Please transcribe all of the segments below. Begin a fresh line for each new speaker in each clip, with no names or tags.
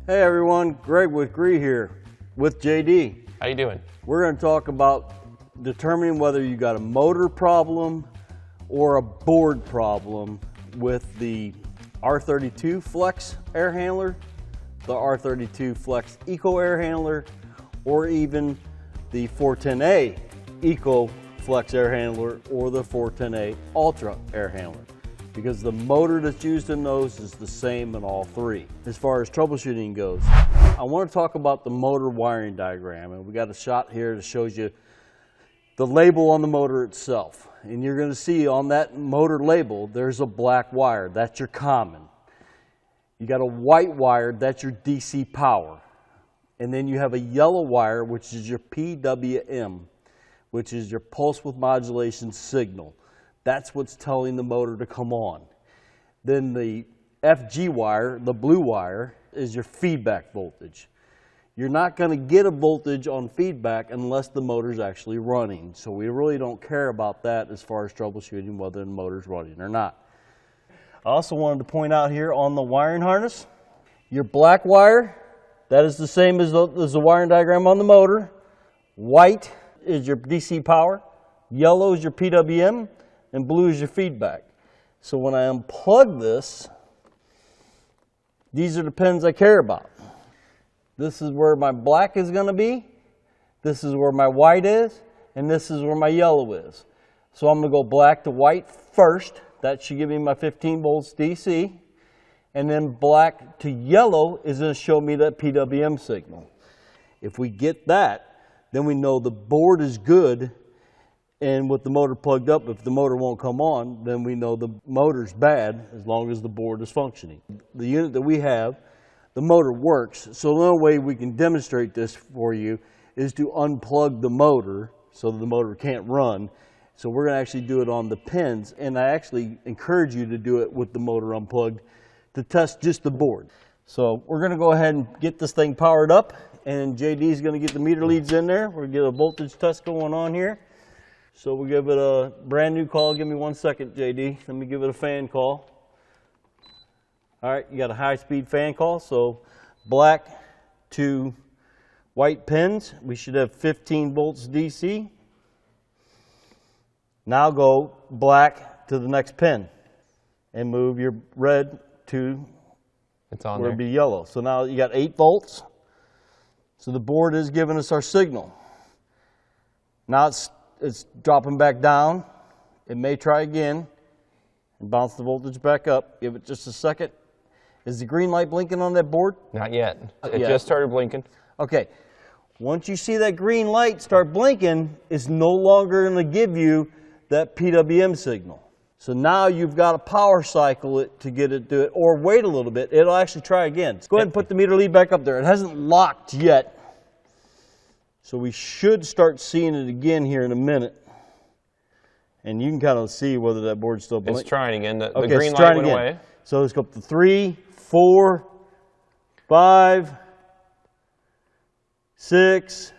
Hey everyone, Greg with Gree here with JD.
How you doing?
We're going to talk about determining whether you got a motor problem or a board problem with the R32 FLEXX air handler, the R32 FLEXX Eco air handler, or even the 410A Eco FLEXX air handler or the 410A Ultra air handler, because the motor that's used in those is the same in all three. As far as troubleshooting goes, I want to talk about the motor wiring diagram, and we got a shot here that shows you the label on the motor itself. And you're going to see on that motor label there's a black wire, that's your common. You got a white wire, that's your DC power. And then you have a yellow wire, which is your PWM, which is your pulse width modulation signal. That's what's telling the motor to come on. Then the FG wire, the blue wire, is your feedback voltage. You're not going to get a voltage on feedback unless the motor's actually running. So we really don't care about that as far as troubleshooting whether the motor's running or not. I also wanted to point out here on the wiring harness, your black wire, that is the same as the wiring diagram on the motor. White is your DC power, yellow is your PWM, and blue is your feedback. So when I unplug this, these are the pins I care about. This is where my black is going to be, this is where my white is, and this is where my yellow is. So I'm going to go black to white first. That should give me my 15 volts DC. And then black to yellow is going to show me that PWM signal. If we get that, then we know the board is good. And with the motor plugged up, if the motor won't come on, then we know the motor's bad as long as the board is functioning. The unit that we have, the motor works. So the only way we can demonstrate this for you is to unplug the motor so that the motor can't run. So we're going to actually do it on the pins. And I actually encourage you to do it with the motor unplugged to test just the board. So we're going to go ahead and get this thing powered up. And JD's going to get the meter leads in there. We're going to get a voltage test going on here. So we'll give it a brand new call. Give me 1 second, JD. Let me give it a fan call. All right, you got a high-speed fan call. So black to white pins. We should have 15 volts DC. Now go black to the next pin and move your red to where it'd be yellow. So now you got 8 volts. So the board is giving us our signal. Now it's dropping back down. It may try again and bounce the voltage back up. Give it just a second. Is the green light blinking on that board?
Not yet. It just started blinking.
Okay. Once you see that green light start blinking, it's no longer going to give you that PWM signal. So now you've got to power cycle it to get it to it, or wait a little bit. It'll actually try again. Go ahead and put the meter lead back up there. It hasn't locked yet. So we should start seeing it again here in a minute. And you can kind of see whether that board's still blinking.
It's trying again. The green light went away.
So let's go up to 3, 4, 5, 6,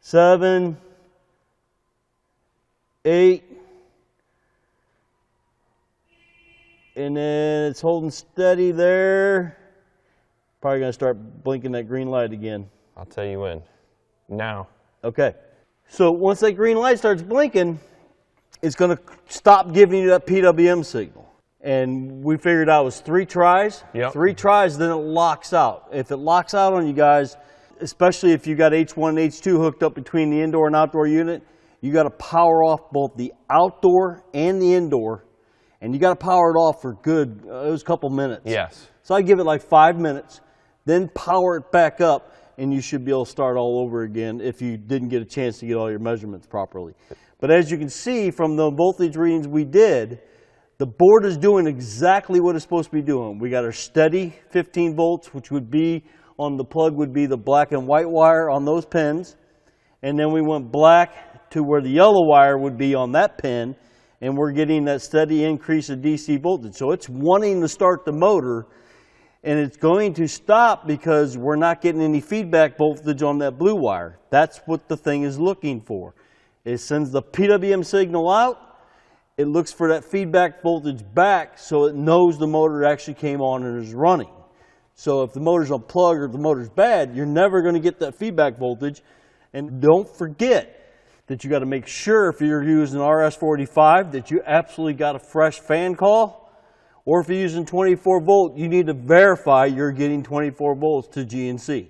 7, 8. And then it's holding steady there. Probably going to start blinking that green light again.
I'll tell you when. Now.
Okay. So once that green light starts blinking, it's going to stop giving you that PWM signal. And we figured out it was 3 tries.
Yep.
3 tries, then it locks out. If it locks out on you guys, especially if you got H1 and H2 hooked up between the indoor and outdoor unit, you got to power off both the outdoor and the indoor. And you got to power it off for good, it was a couple minutes.
Yes.
So I give it like 5 minutes, then power it back up, and you should be able to start all over again if you didn't get a chance to get all your measurements properly. But as you can see from the voltage readings we did, the board is doing exactly what it's supposed to be doing. We got our steady 15 volts, which would be on the plug would be the black and white wire on those pins. And then we went black to where the yellow wire would be on that pin. And we're getting that steady increase of DC voltage. So it's wanting to start the motor, and it's going to stop because we're not getting any feedback voltage on that blue wire. That's what the thing is looking for. It sends the PWM signal out, it looks for that feedback voltage back so it knows the motor actually came on and is running. So if the motor's unplugged or the motor's bad, you're never going to get that feedback voltage. And don't forget that you got to make sure if you're using RS-485 that you absolutely got a fresh fan coil, or if you're using 24 volt, you need to verify you're getting 24 volts to GNC.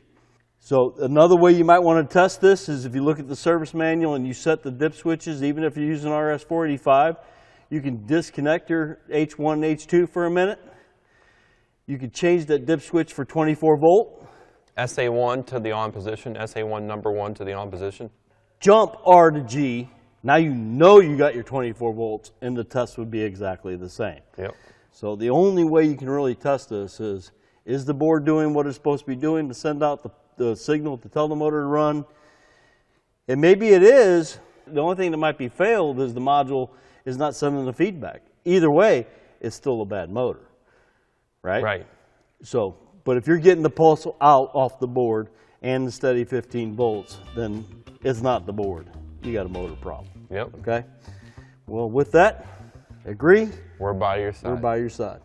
So another way you might want to test this is if you look at the service manual and you set the dip switches, even if you're using RS-485, you can disconnect your H1 and H2 for a minute. You can change that dip switch for 24 volt.
SA1 to the on position, SA1 number 1 to the on position.
Jump R to G. Now you know you got your 24 volts, and the test would be exactly the same.
Yep.
So the only way you can really test this is the board doing what it's supposed to be doing to send out the signal to tell the motor to run? And maybe it is. The only thing that might be failed is the module is not sending the feedback. Either way, it's still a bad motor, right?
Right.
So, but if you're getting the pulse out off the board and the steady 15 volts, then it's not the board. You got a motor problem.
Yep.
Okay? Well, with that, agree?
We're by your side.
We're by your side.